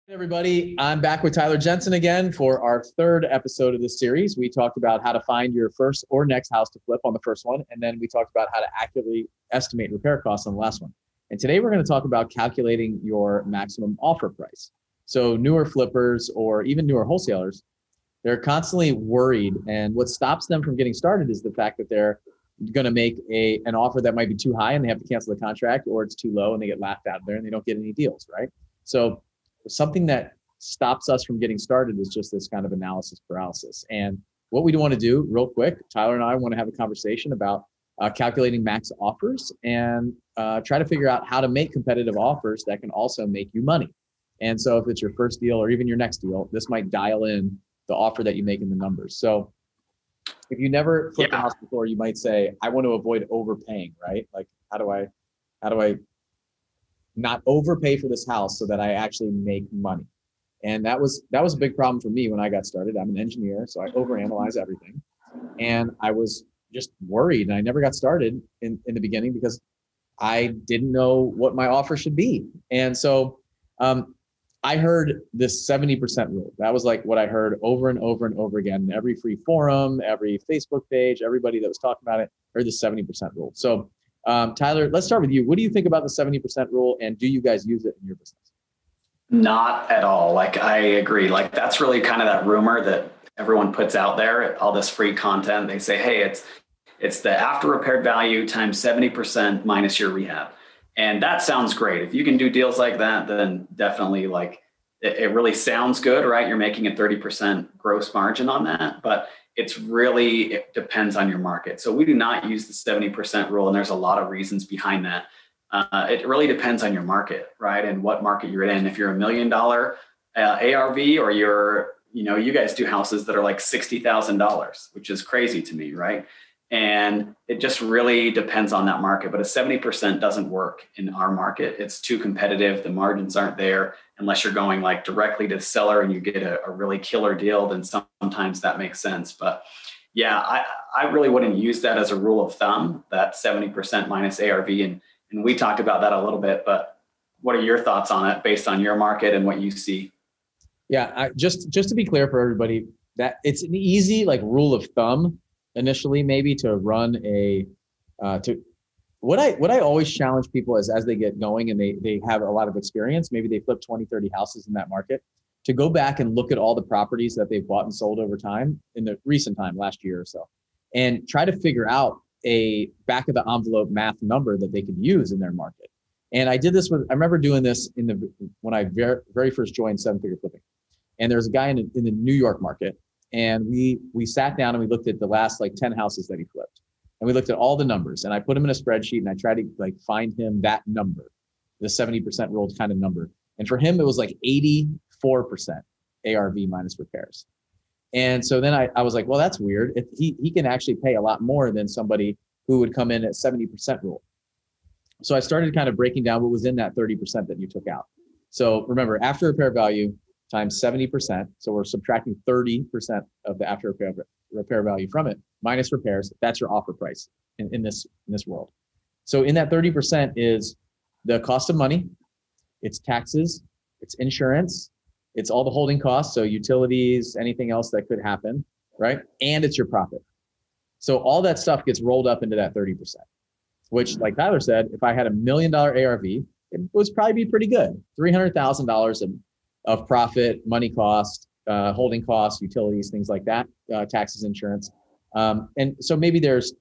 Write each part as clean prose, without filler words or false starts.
Hey everybody, I'm back with Tyler Jensen again for our third episode of this series. We talked about how to find your first or next house to flip on the first one, and then we talked about how to accurately estimate repair costs on the last one. And today we're going to talk about calculating your maximum offer price. So newer flippers or even newer wholesalers, they're constantly worried, and what stops them from getting started is the fact that they're going to make an offer that might be too high and they have to cancel the contract, or it's too low and they get laughed out of there and they don't get any deals, right? So something that stops us from getting started is just this kind of analysis paralysis. And what we want to do real quick, Tyler and I want to have a conversation about calculating max offers and try to figure out how to make competitive offers that can also make you money. And so if it's your first deal or even your next deal, this might dial in the offer that you make in the numbers. So if you never flipped a house before, you might say, I want to avoid overpaying, right? Like, how do I not overpay for this house so that I actually make money? And that was a big problem for me when I got started. I'm an engineer, so I overanalyze everything. And I was just worried, and I never got started in the beginning because I didn't know what my offer should be. And so I heard this 70% rule. That was like what I heard over and over and over again. Every free forum, every Facebook page, everybody that was talking about it heard the 70% rule. So Tyler, let's start with you. What do you think about the 70% rule, and do you guys use it in your business? Not at all. Like, I agree. Like, that's really kind of that rumor that everyone puts out there, all this free content. They say, hey, it's the after repaired value times 70% minus your rehab. And that sounds great. If you can do deals like that, then definitely, like, it really sounds good, right? You're making a 30% gross margin on that, but it depends on your market. So we do not use the 70% rule, and there's a lot of reasons behind that. It really depends on your market, right? And what market you're in. If you're $1 million ARV, or you guys do houses that are like $60,000, which is crazy to me, right? And it just really depends on that market. But a 70% doesn't work in our market. It's too competitive. The margins aren't there unless you're going like directly to the seller and you get a really killer deal. Then sometimes that makes sense. But yeah, I really wouldn't use that as a rule of thumb, that 70% minus ARV. And we talked about that a little bit, but what are your thoughts on it based on your market and what you see? Yeah, just to be clear for everybody, that it's an easy like rule of thumb initially, maybe to run what I always challenge people is, as they get going and they have a lot of experience, maybe they flip 20, 30 houses in that market, to go back and look at all the properties that they've bought and sold over time in the recent time, last year or so, and try to figure out a back of the envelope math number that they could use in their market. And I did this I remember doing this when I very first joined Seven Figure Flipping. And there was a guy in the New York market, and we sat down and we looked at the last like 10 houses that he flipped. And we looked at all the numbers, and I put him in a spreadsheet and I tried to like find him that number, the 70% rule kind of number. And for him, it was like 84% ARV minus repairs. And so then I was like, well, that's weird. If he can actually pay a lot more than somebody who would come in at 70% rule. So I started kind of breaking down what was in that 30% that you took out. So remember, after repair value times 70%. So we're subtracting 30% of the after repair value from it, minus repairs. That's your offer price in this world. So in that 30% is the cost of money, it's taxes, it's insurance, it's all the holding costs, so utilities, anything else that could happen, right? And it's your profit. So all that stuff gets rolled up into that 30%, which, like Tyler said, if I had $1 million ARV, it would probably be pretty good. $300,000 of profit, money cost, holding costs, utilities, things like that, taxes, insurance. And so maybe there's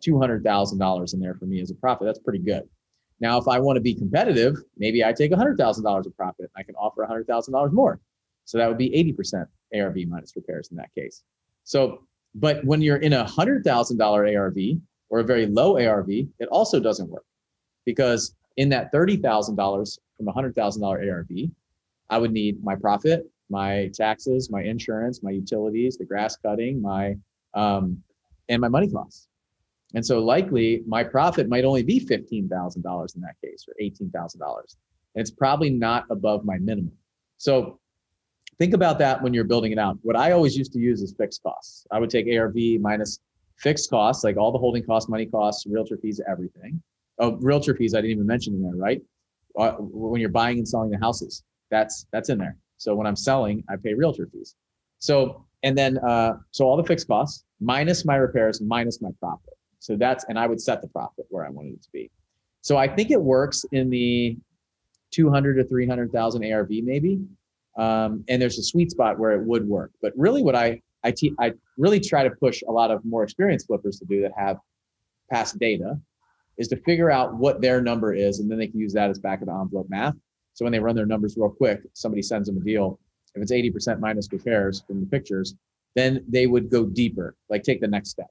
$200,000 in there for me as a profit. That's pretty good. Now, if I want to be competitive, maybe I take $100,000 of profit. I can offer $100,000 more. So that would be 80% ARV minus repairs in that case. So, but when you're in a $100,000 ARV or a very low ARV, it also doesn't work, because in that $30,000 from a $100,000 ARV, I would need my profit, my taxes, my insurance, my utilities, the grass cutting, and my money costs. And so likely my profit might only be $15,000 in that case, or $18,000. And it's probably not above my minimum. So think about that when you're building it out. What I always used to use is fixed costs. I would take ARV minus fixed costs, like all the holding costs, money costs, realtor fees, everything. Oh, realtor fees, I didn't even mention in there, right? When you're buying and selling the houses. That's in there. So when I'm selling, I pay realtor fees. So, and then, so all the fixed costs minus my repairs, minus my profit. So and I would set the profit where I wanted it to be. So I think it works in the 200 to 300,000 ARV maybe. And there's a sweet spot where it would work. But really what I really try to push a lot of more experienced flippers to do that have past data is to figure out what their number is. And then they can use that as back of the envelope math. So when they run their numbers real quick, somebody sends them a deal. If it's 80% minus repairs from the pictures, then they would go deeper, like take the next step.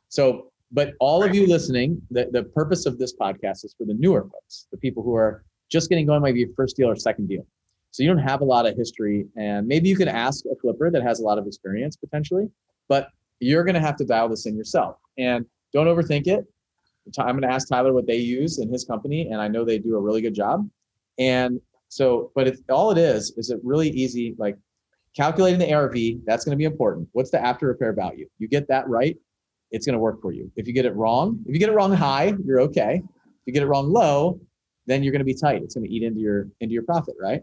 So, but all of you listening, the purpose of this podcast is for the newer folks, the people who are just getting going, maybe your first deal or second deal. So you don't have a lot of history, and maybe you can ask a flipper that has a lot of experience potentially, but you're going to have to dial this in yourself. And don't overthink it. I'm going to ask Tyler what they use in his company, and I know they do a really good job. And so, but all it is a really easy, like calculating the ARV, that's going to be important. What's the after repair value? You get that right, it's going to work for you. If you get it wrong high, you're okay. If you get it wrong low, then you're going to be tight. It's going to eat into your profit, right?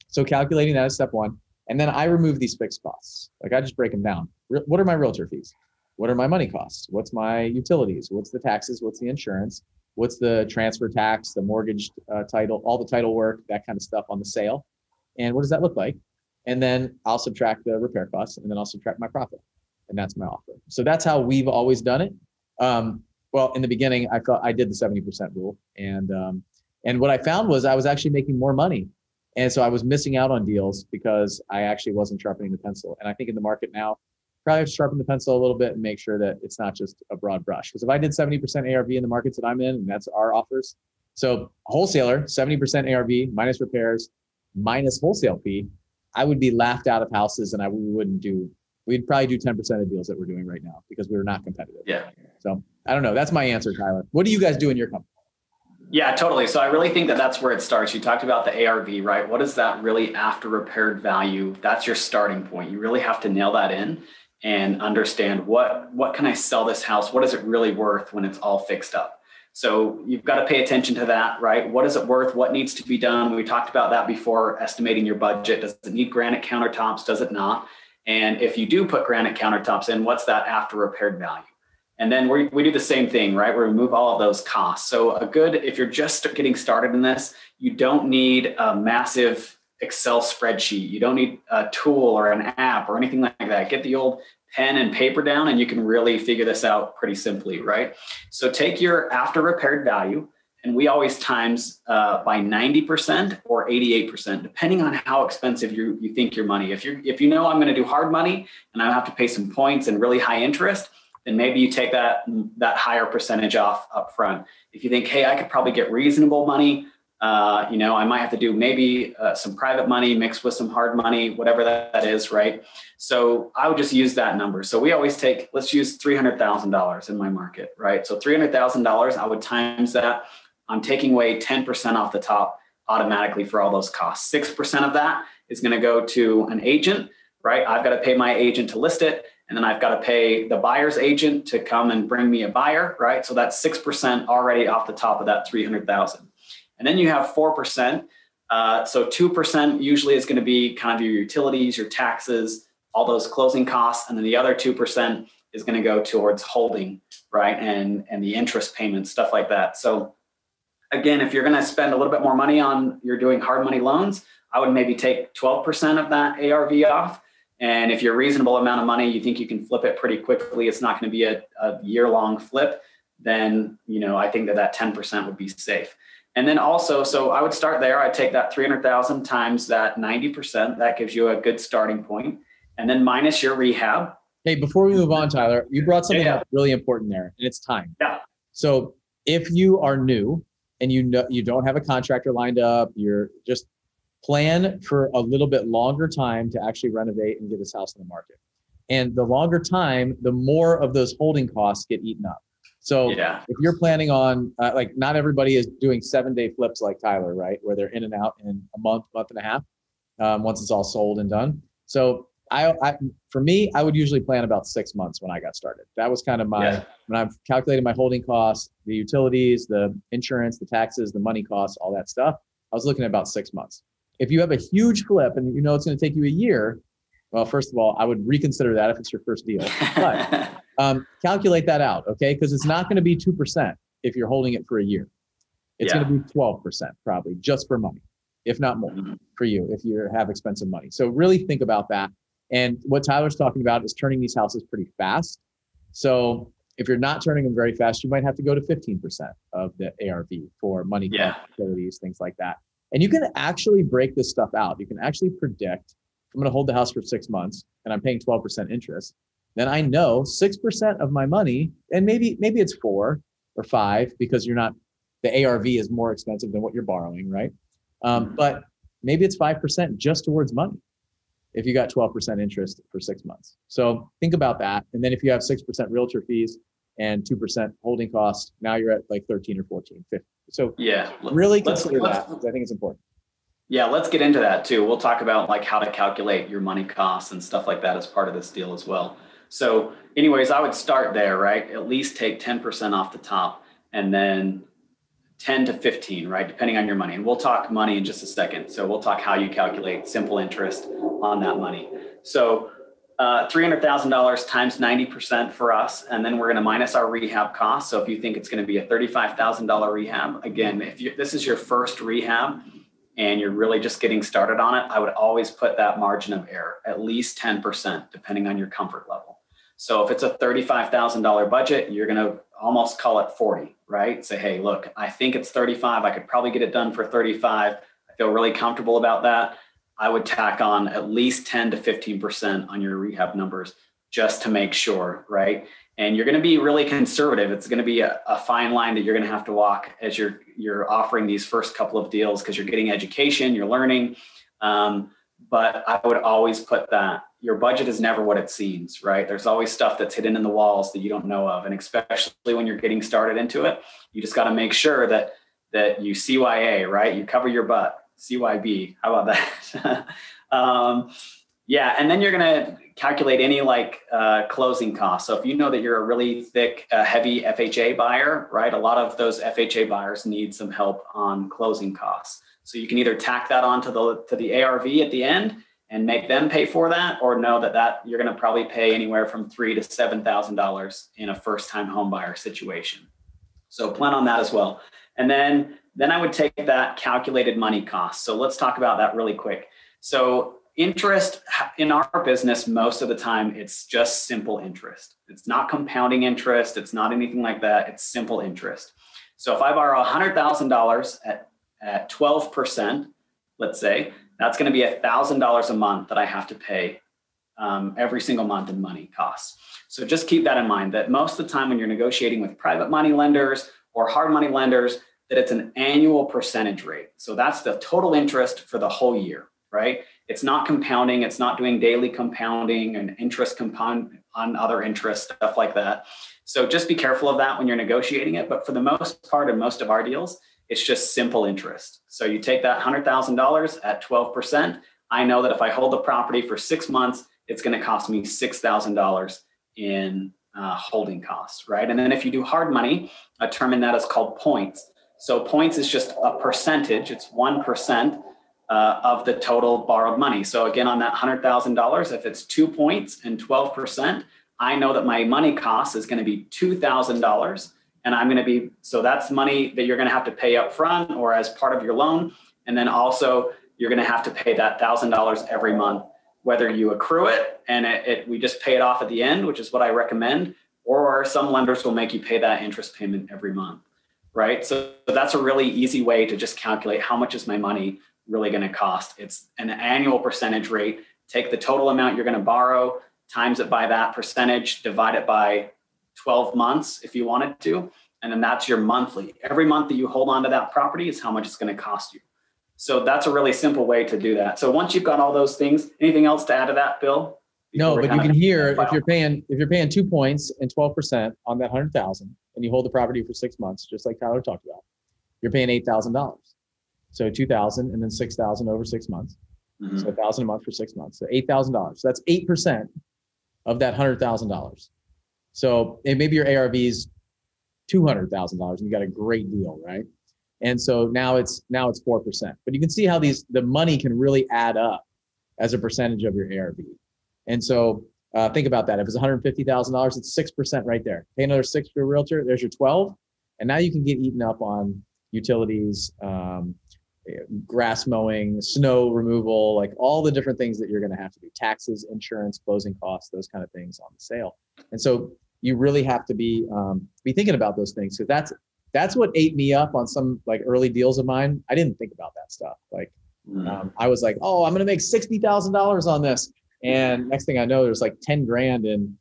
So calculating that is step one. And then I remove these fixed costs. Like I just break them down. What are my realtor fees? What are my money costs? What's my utilities? What's the taxes? What's the insurance? What's the transfer tax, the mortgage title, all the title work, that kind of stuff on the sale? And what does that look like? And then I'll subtract the repair costs, and then I'll subtract my profit. And that's my offer. So that's how we've always done it. Well, in the beginning, I thought I did the 70% rule. And what I found was I was actually making more money. And so I was missing out on deals because I actually wasn't sharpening the pencil. And I think in the market now, probably have to sharpen the pencil a little bit and make sure that it's not just a broad brush. Because if I did 70% ARV in the markets that I'm in, and that's our offers. So wholesaler, 70% ARV minus repairs, minus wholesale fee, I would be laughed out of houses, and we'd probably do 10% of deals that we're doing right now because we were not competitive. Yeah. So I don't know. That's my answer, Tyler. What do you guys do in your company? Yeah, totally. So I really think that that's where it starts. You talked about the ARV, right? What is that really after repaired value? That's your starting point. You really have to nail that in and understand what can I sell this house? What is it really worth when it's all fixed up? So you've got to pay attention to that, right? What is it worth? What needs to be done? We talked about that before, estimating your budget. Does it need granite countertops? Does it not? And if you do put granite countertops in, what's that after repaired value? And then we do the same thing, right? We remove all of those costs. So if you're just getting started in this, you don't need a massive Excel spreadsheet. You don't need a tool or an app or anything like that. Get the old pen and paper down and you can really figure this out pretty simply, right? So take your after repaired value, and we always times by 90% or 88%, depending on how expensive you think your money. If you know I'm going to do hard money and I have to pay some points and really high interest, then maybe you take that higher percentage off up front. If you think, hey, I could probably get reasonable money, I might have to do maybe some private money mixed with some hard money, whatever that is, right? So I would just use that number. So we always let's use $300,000 in my market, right? So $300,000, I would times that. I'm taking away 10% off the top automatically for all those costs. 6% of that is going to go to an agent, right? I've got to pay my agent to list it. And then I've got to pay the buyer's agent to come and bring me a buyer, right? So that's 6% already off the top of that 300,000. And then you have 4%. So 2% usually is going to be kind of your utilities, your taxes, all those closing costs. And then the other 2% is going to go towards holding, right? And the interest payments, stuff like that. So again, if you're going to spend a little bit more money you're doing hard money loans, I would maybe take 12% of that ARV off. And if you're a reasonable amount of money, you think you can flip it pretty quickly, it's not going to be a year-long flip, then, I think that 10% would be safe. And then also, so I would start there. I'd take that 300,000 times that 90%. That gives you a good starting point. And then minus your rehab. Hey, before we move on, Tyler, you brought something up really important there, and it's time. Yeah. So if you are new and you don't have a contractor lined up, you're just plan for a little bit longer time to actually renovate and get this house in the market. And the longer time, the more of those holding costs get eaten up. So if you're planning on, not everybody is doing 7-day flips like Tyler, right? Where they're in and out in a month and a half, once it's all sold and done. So for me, I would usually plan about 6 months when I got started. That was kind of when I've calculated my holding costs, the utilities, the insurance, the taxes, the money costs, all that stuff. I was looking at about 6 months. If you have a huge flip and you know it's going to take you a year, well, first of all, I would reconsider that if it's your first deal. But calculate that out, okay? Because it's not going to be 2% if you're holding it for a year. It's going to be 12% probably just for money, if not more for you if you have expensive money. So really think about that. And what Tyler's talking about is turning these houses pretty fast. So if you're not turning them very fast, you might have to go to 15% of the ARV for money, utilities, things like that. And you can actually break this stuff out. You can actually predict, I'm going to hold the house for 6 months and I'm paying 12% interest. Then I know 6% of my money, and maybe it's 4 or 5 because the ARV is more expensive than what you're borrowing, right? But maybe it's 5% just towards money if you got 12% interest for 6 months. So think about that. And then if you have 6% realtor fees and 2% holding costs, now you're at like 13 or 14, 15. So really consider that because I think it's important. Yeah, let's get into that too. We'll talk about like how to calculate your money costs and stuff like that as part of this deal as well. So anyways, I would start there, right? At least take 10% off the top and then 10 to 15, right? Depending on your money. And we'll talk money in just a second. So we'll talk how you calculate simple interest on that money. So $300,000 times 90% for us. And then we're going to minus our rehab costs. So if you think it's going to be a $35,000 rehab, again, if this is your first rehab and you're really just getting started on it, I would always put that margin of error, at least 10%, depending on your comfort level. So if it's a $35,000 budget, you're going to almost call it 40, right? Say, hey, look, I think it's 35. I could probably get it done for 35. I feel really comfortable about that. I would tack on at least 10 to 15% on your rehab numbers just to make sure, right? And you're going to be really conservative. It's going to be a fine line that you're going to have to walk as you're offering these first couple of deals because you're getting education, you're learning. But I would always put that your budget is never what it seems, right? There's always stuff that's hidden in the walls that you don't know of. And especially when you're getting started into it, you just got to make sure that you CYA, right? You cover your butt. CYB, how about that? And then you're going to calculate any closing costs. So if you know that you're a really thick, heavy FHA buyer, right? A lot of those FHA buyers need some help on closing costs. So you can either tack that on to the ARV at the end and make them pay for that, or know that you're going to probably pay anywhere from $3,000 to $7,000 in a first-time home buyer situation. So plan on that as well. And then I would take that calculated money cost. So let's talk about that really quick. So interest in our business, most of the time, it's just simple interest. It's not compounding interest. It's not anything like that. It's simple interest. So if I borrow $100,000 at 12%, let's say, that's going to be $1,000 a month that I have to pay every single month in money costs. So just keep that in mind that most of the time when you're negotiating with private money lenders or hard money lenders, that it's an annual percentage rate. So that's the total interest for the whole year, right? It's not compounding. It's not doing daily compounding and interest compound on other interest, stuff like that. So just be careful of that when you're negotiating it. But for the most part, in most of our deals, it's just simple interest. So you take that $100,000 at 12%. I know that if I hold the property for 6 months, it's going to cost me $6,000 in holding costs, right? And then if you do hard money, a term in that is called points. So points is just a percentage. It's 1% of the total borrowed money. So again, on that $100,000, if it's 2 points and 12%, I know that my money cost is going to be $2,000. And so that's money that you're going to have to pay up front or as part of your loan. And then also you're going to have to pay that $1,000 every month, whether you accrue it and we just pay it off at the end, which is what I recommend, or some lenders will make you pay that interest payment every month, right? So that's a really easy way to just calculate how much is my money really going to cost. It's an annual percentage rate. Take the total amount you're going to borrow, times it by that percentage, divide it by 12 months if you wanted to, and then that's your monthly. Every month that you hold on to that property is how much it's going to cost you. So that's a really simple way to do that. So once you've got all those things, anything else to add to that, Bill? No, but you can hear if you're paying 2 points and 12% on that 100,000 and you hold the property for 6 months, just like Tyler talked about, you're paying $8,000. So 2,000 and then 6,000 over 6 months. Mm-hmm. So 1,000 a month for 6 months. So $8,000. So that's 8% of that $100,000. So maybe your ARV is $200,000 and you got a great deal, right? And so now it's 4%. But you can see how the money can really add up as a percentage of your ARV. And so think about that. If it's $150,000, it's 6% right there. Pay another 6 for a realtor, there's your 12. And now you can get eaten up on utilities, grass mowing, snow removal, like all the different things that you're going to have to do, taxes, insurance, closing costs, those kind of things on the sale. And so you really have to be thinking about those things, because that's what ate me up on some like early deals of mine. I didn't think about that stuff. Like I was like, oh, I'm going to make $60,000 on this. And next thing I know, there's like 10 grand in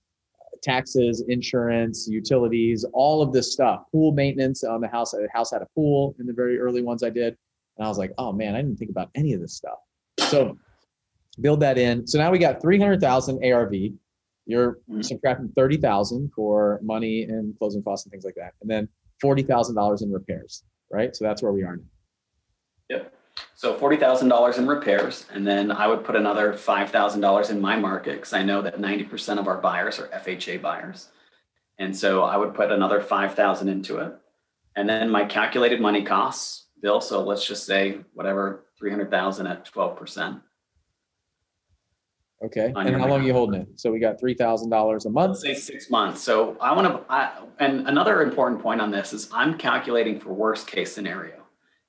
taxes, insurance, utilities, all of this stuff, pool maintenance on the house. The house had a pool in the very early ones I did. And I was like, oh man, I didn't think about any of this stuff. So build that in. So now we got 300,000 ARV. You're subtracting 30,000 for money and closing costs and things like that. And then $40,000 in repairs, right? So that's where we are now. Yep. So $40,000 in repairs. And then I would put another $5,000 in my market, because I know that 90% of our buyers are FHA buyers. And so I would put another 5,000 into it. And then my calculated money costs, Bill, so let's just say whatever, 300,000 at 12%. Okay. And how long are you holding it? So we got $3,000 a month. Let's say 6 months. So and another important point on this is I'm calculating for worst case scenario.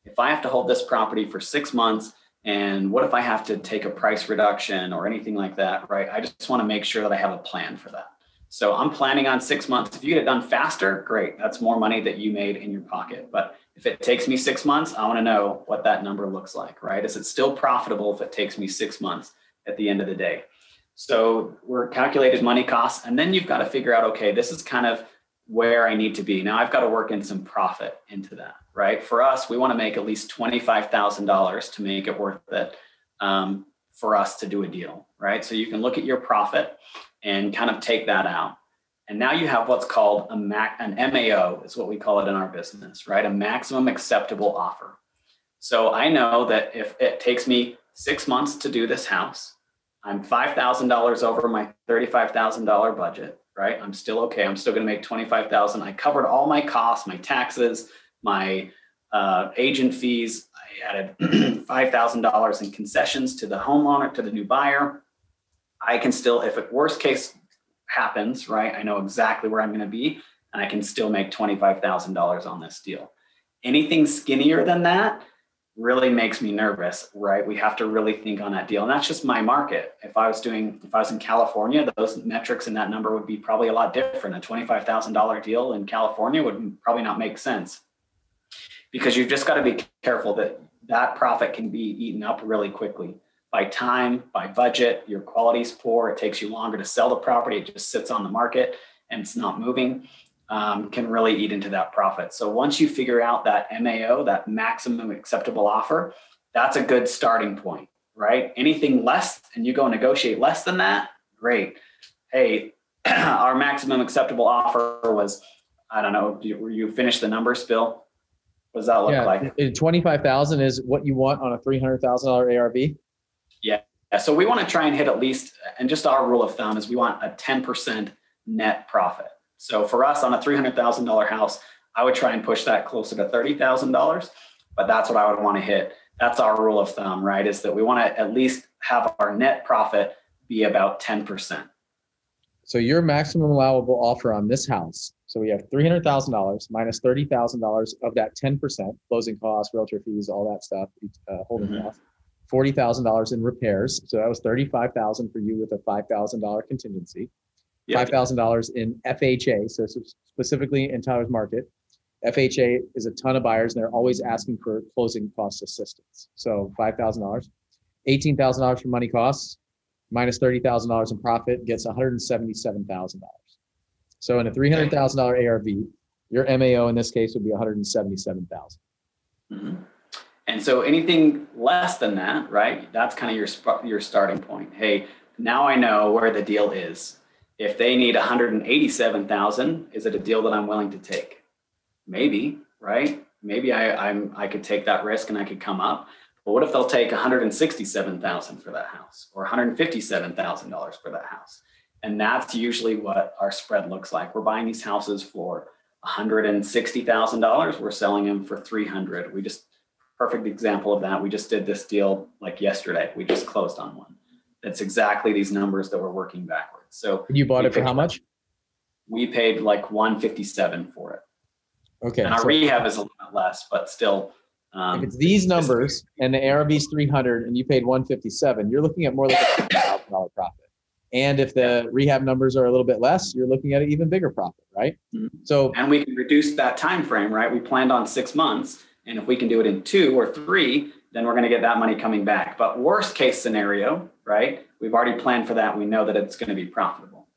If I have to hold this property for 6 months, and what if I have to take a price reduction or anything like that, right? I just want to make sure that I have a plan for that. So I'm planning on 6 months. If you get it done faster, great. That's more money that you made in your pocket. But if it takes me 6 months, I want to know what that number looks like, right? Is it still profitable if it takes me 6 months at the end of the day? So we're calculated money costs, and then you've got to figure out, okay, this is kind of where I need to be. Now I've got to work in some profit into that, right? For us, we want to make at least $25,000 to make it worth it for us to do a deal, right? So you can look at your profit and kind of take that out. And now you have what's called an MAO, is what we call it in our business, right? A maximum acceptable offer. So I know that if it takes me 6 months to do this house, I'm $5,000 over my $35,000 budget, right? I'm still okay. I'm still going to make $25,000. I covered all my costs, my taxes, my agent fees. I added $5,000 in concessions to the homeowner, to the new buyer. I can still, if it worst case happens, right, I know exactly where I'm going to be, and I can still make $25,000 on this deal. Anything skinnier than that really makes me nervous, right? We have to really think on that deal. And that's just my market. If I was in California, those metrics and that number would be probably a lot different. A $25,000 deal in California would probably not make sense, because you've just got to be careful that that profit can be eaten up really quickly by time, by budget. Your quality's poor. It takes you longer to sell the property. It just sits on the market and it's not moving. Can really eat into that profit. So once you figure out that MAO, that maximum acceptable offer, that's a good starting point, right? Anything less and you go negotiate less than that, great. Hey, our maximum acceptable offer was, I don't know, you finish the numbers, Bill? What does that look like? 25,000 is what you want on a $300,000 ARV? Yeah. So we want to try and hit at least, and just our rule of thumb is we want a 10% net profit. So for us on a $300,000 house, I would try and push that closer to $30,000, but that's what I would want to hit. That's our rule of thumb, right? Is that we want to at least have our net profit be about 10%. So your maximum allowable offer on this house, so we have $300,000 minus $30,000 of that 10%, closing costs, realtor fees, all that stuff, holding costs, $40,000 in repairs. So that was $35,000 for you with a $5,000 contingency. Yep. $5,000 in FHA, so specifically in Tyler's market. FHA is a ton of buyers, and they're always asking for closing cost assistance. So $5,000, $18,000 for money costs, minus $30,000 in profit gets $177,000. So in a $300,000 ARV, your MAO in this case would be $177,000. Mm-hmm. And so anything less than that, right? That's kind of your starting point. Hey, now I know where the deal is. If they need $187,000, is it a deal that I'm willing to take? Maybe, right? Maybe I could take that risk and I could come up. But what if they'll take $167,000 for that house, or $157,000 for that house? And that's usually what our spread looks like. We're buying these houses for $160,000. We're selling them for 300. Perfect example of that. We just did this deal like yesterday. We just closed on one. That's exactly these numbers that we're working backwards. So you bought it for how much? We paid like 157 for it. Okay. And our rehab is a little bit less, but still. If it's these numbers and the ARV is 300 and you paid 157, you're looking at more like a $1,000 profit. And if the rehab numbers are a little bit less, you're looking at an even bigger profit, right? So, and we can reduce that time frame, right? We planned on 6 months, and if we can do it in 2 or 3, then we're going to get that money coming back. But worst case scenario, right? We've already planned for that. We know that it's going to be profitable.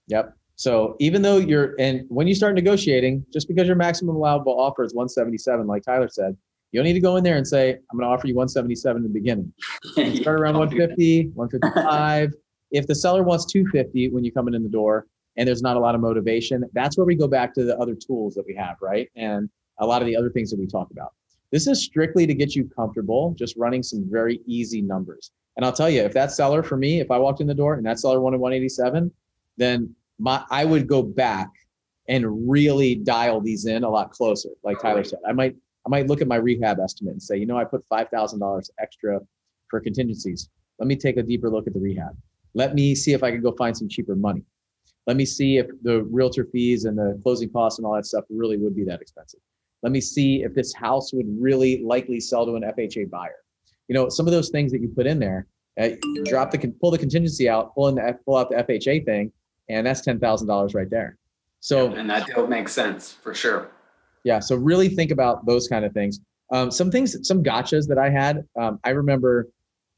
Yep. So even though and when you start negotiating, just because your maximum allowable offer is 177, like Tyler said, you don't need to go in there and say, I'm going to offer you 177 in the beginning. You start around 150, 155. If the seller wants 250 when you come in the door and there's not a lot of motivation, that's where we go back to the other tools that we have, right? And a lot of the other things that we talk about. This is strictly to get you comfortable just running some very easy numbers. And I'll tell you, if that seller for me, if I walked in the door and that seller wanted 187, then I would go back and really dial these in a lot closer. Like Tyler said, I might look at my rehab estimate and say, I put $5,000 extra for contingencies. Let me take a deeper look at the rehab. Let me see if I can go find some cheaper money. Let me see if the realtor fees and the closing costs and all that stuff really would be that expensive. Let me see if this house would really likely sell to an FHA buyer. Some of those things that you put in there, pull the contingency out, pull out the FHA thing, and that's $10,000 right there. So, and that deal makes sense for sure. Yeah. So really think about those kind of things. Some gotchas that I had. I remember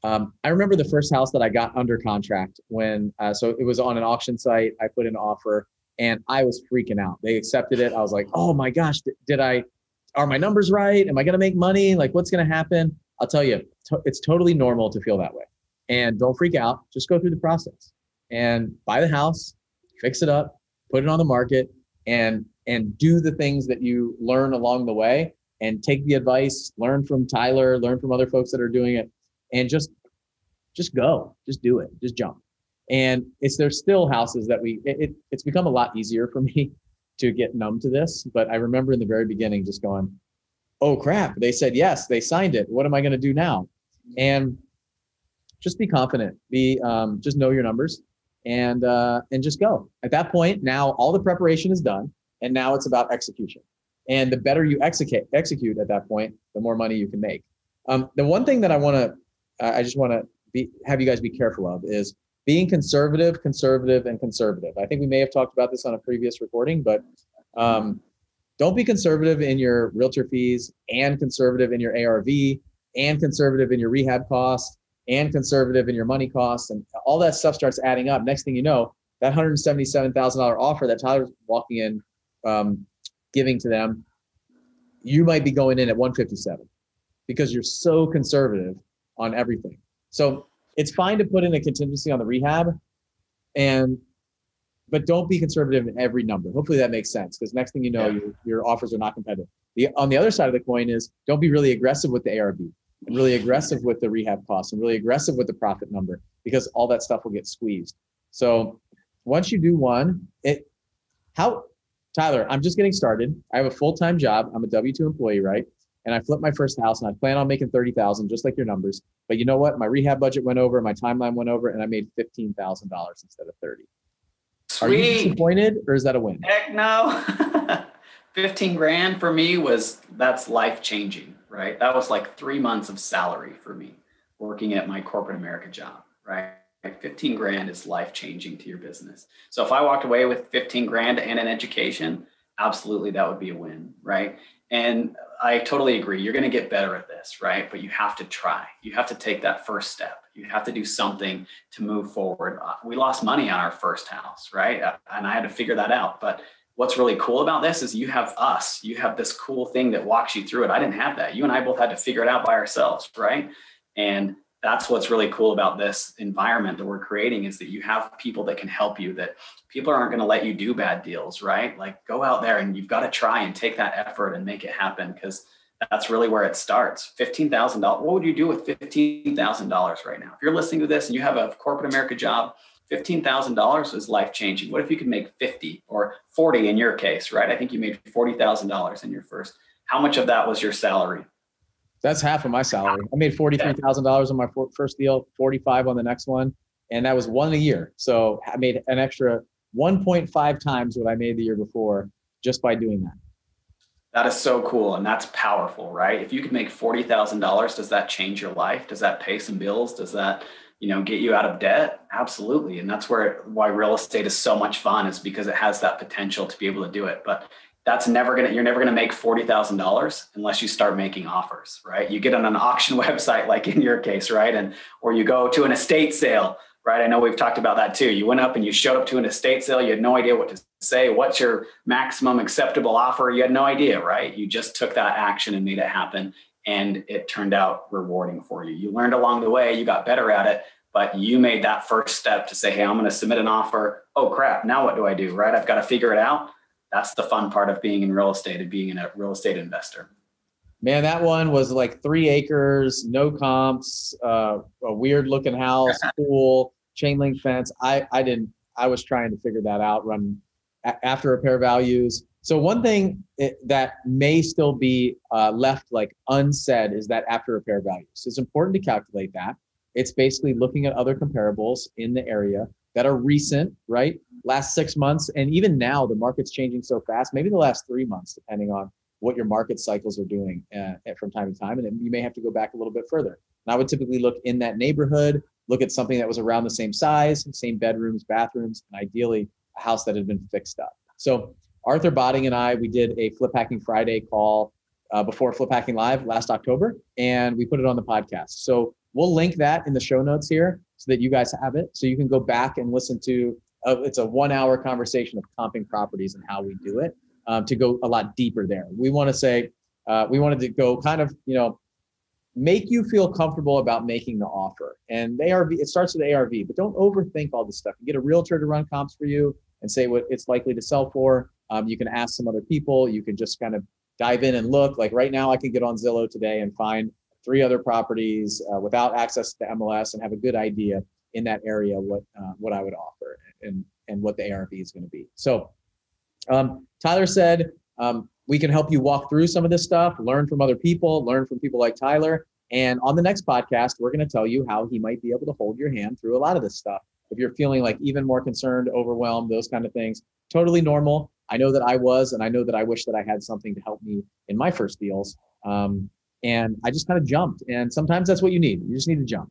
the first house that I got under contract when, so it was on an auction site. I put in an offer and I was freaking out. They accepted it. I was like, oh my gosh, are my numbers right? Am I going to make money? Like, what's going to happen? I'll tell you, it's totally normal to feel that way. And don't freak out. Just go through the process and buy the house, fix it up, put it on the market, and do the things that you learn along the way, and take the advice, learn from Tyler, learn from other folks that are doing it, and just go, just do it, just jump. And there's still houses that it's become a lot easier for me to get numb to this. But I remember in the very beginning just going, oh crap, they said yes, they signed it. What am I going to do now? And just be confident, just know your numbers and just go. At that point, now all the preparation is done. And now it's about execution. And the better you execute at that point, the more money you can make. The one thing that I just want to have you guys be careful of is being conservative. I think we may have talked about this on a previous recording, but don't be conservative in your realtor fees and conservative in your ARV and conservative in your rehab costs and conservative in your money costs, and all that stuff starts adding up. Next thing you know, that $177,000 offer that Tyler's walking in, giving to them, you might be going in at 157 because you're so conservative on everything. So it's fine to put in a contingency on the rehab, but don't be conservative in every number. Hopefully that makes sense, because next thing you know, your offers are not competitive. On the other side of the coin is don't be really aggressive with the ARV and really aggressive with the rehab costs and really aggressive with the profit number, because all that stuff will get squeezed. So once you do one, Tyler, I'm just getting started. I have a full-time job. I'm a W-2 employee, right? And I flipped my first house and I plan on making 30,000, just like your numbers. But you know what? My rehab budget went over, my timeline went over, and I made $15,000 instead of 30. Sweet. Are you disappointed, or is that a win? Heck no. 15 grand for me that's life-changing, right? That was like 3 months of salary for me working at my corporate America job, right? 15 grand is life-changing to your business. So if I walked away with 15 grand and an education, absolutely that would be a win, right? And I totally agree. You're going to get better at this, right? But you have to try. You have to take that first step. You have to do something to move forward. We lost money on our first house, right? And I had to figure that out. But what's really cool about this is you have us. You have this cool thing that walks you through it. I didn't have that. You and I both had to figure it out by ourselves, right? And that's what's really cool about this environment that we're creating, is that you have people that can help you, that people aren't going to let you do bad deals, right? Like, go out there and you've got to try and take that effort and make it happen, because that's really where it starts. $15,000. What would you do with $15,000 right now? If you're listening to this and you have a corporate America job, $15,000 is life-changing. What if you could make 50 or 40 in your case, right? I think you made $40,000 in your first. How much of that was your salary? That's half of my salary. I made $43,000 on my first deal, 45 on the next one, and that was one a year. So I made an extra 1.5 times what I made the year before just by doing that. That is so cool. And that's powerful, right? If you could make $40,000, does that change your life? Does that pay some bills? Does that, get you out of debt? Absolutely. And that's why real estate is so much fun, is because it has that potential to be able to do it. But you're never going to make $40,000 unless you start making offers, right? You get on an auction website, like in your case, right? Or you go to an estate sale, right? I know we've talked about that too. You went up and you showed up to an estate sale. You had no idea what to say. What's your maximum acceptable offer? You had no idea, right? You just took that action and made it happen. And it turned out rewarding for you. You learned along the way, you got better at it, but you made that first step to say, hey, I'm going to submit an offer. Oh crap. Now what do I do? Right? I've got to figure it out. That's the fun part of being in real estate and being a real estate investor. Man, that one was like 3 acres, no comps, a weird looking house, pool, chain link fence. I was trying to figure that out, run after repair values. So one thing that may still be left like unsaid is that after repair values. It's important to calculate that. It's basically looking at other comparables in the area that are recent, right? Last 6 months. And even now the market's changing so fast, maybe the last 3 months, depending on what your market cycles are doing from time to time. And then you may have to go back a little bit further. And I would typically look in that neighborhood, look at something that was around the same size, same bedrooms, bathrooms, and ideally a house that had been fixed up. So Arthur Botting and I, we did a Flip Hacking Friday call before Flip Hacking Live last October, and we put it on the podcast. So we'll link that in the show notes here so that you guys have it. So you can go back and listen to, it's a 1-hour conversation of comping properties and how we do it. To go a lot deeper there. We wanted to go kind of, make you feel comfortable about making the offer. And the ARV, it starts with ARV, but don't overthink all this stuff. You get a realtor to run comps for you and say what it's likely to sell for. You can ask some other people. You can just kind of dive in and look. Like right now, I can get on Zillow today and find 3 other properties without access to MLS and have a good idea in that area what I would offer and what the ARV is going to be. So Tyler said, we can help you walk through some of this stuff, learn from other people, learn from people like Tyler. And on the next podcast, we're going to tell you how he might be able to hold your hand through a lot of this stuff. If you're feeling like even more concerned, overwhelmed, those kind of things, totally normal. I know that I was, and I know that I wish that I had something to help me in my first deals. And I just kind of jumped. And sometimes that's what you need. You just need to jump.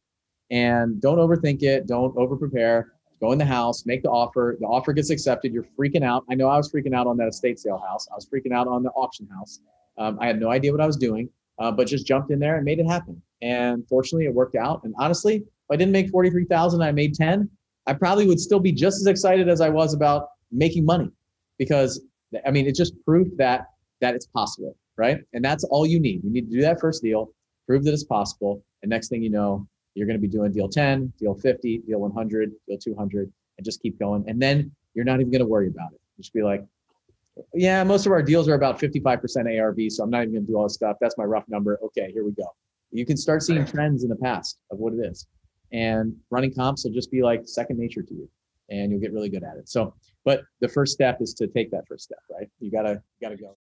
And don't overthink it. Don't over-prepare. Go in the house, make the offer. The offer gets accepted. You're freaking out. I know I was freaking out on that estate sale house. I was freaking out on the auction house. I had no idea what I was doing, but just jumped in there and made it happen. And fortunately, it worked out. And honestly, if I didn't make 43,000, I made 10. I probably would still be just as excited as I was about making money, because it's just proof that it's possible, right? And that's all you need. You need to do that first deal, prove that it's possible, and next thing you know, you're going to be doing deal 10, deal 50, deal 100, deal 200, and just keep going. And then you're not even going to worry about it. Just be like, yeah, most of our deals are about 55% ARV, so I'm not even going to do all this stuff. That's my rough number. Okay, here we go. You can start seeing trends in the past of what it is. And running comps will just be like second nature to you, and you'll get really good at it. So, but the first step is to take that first step, right? You gotta go.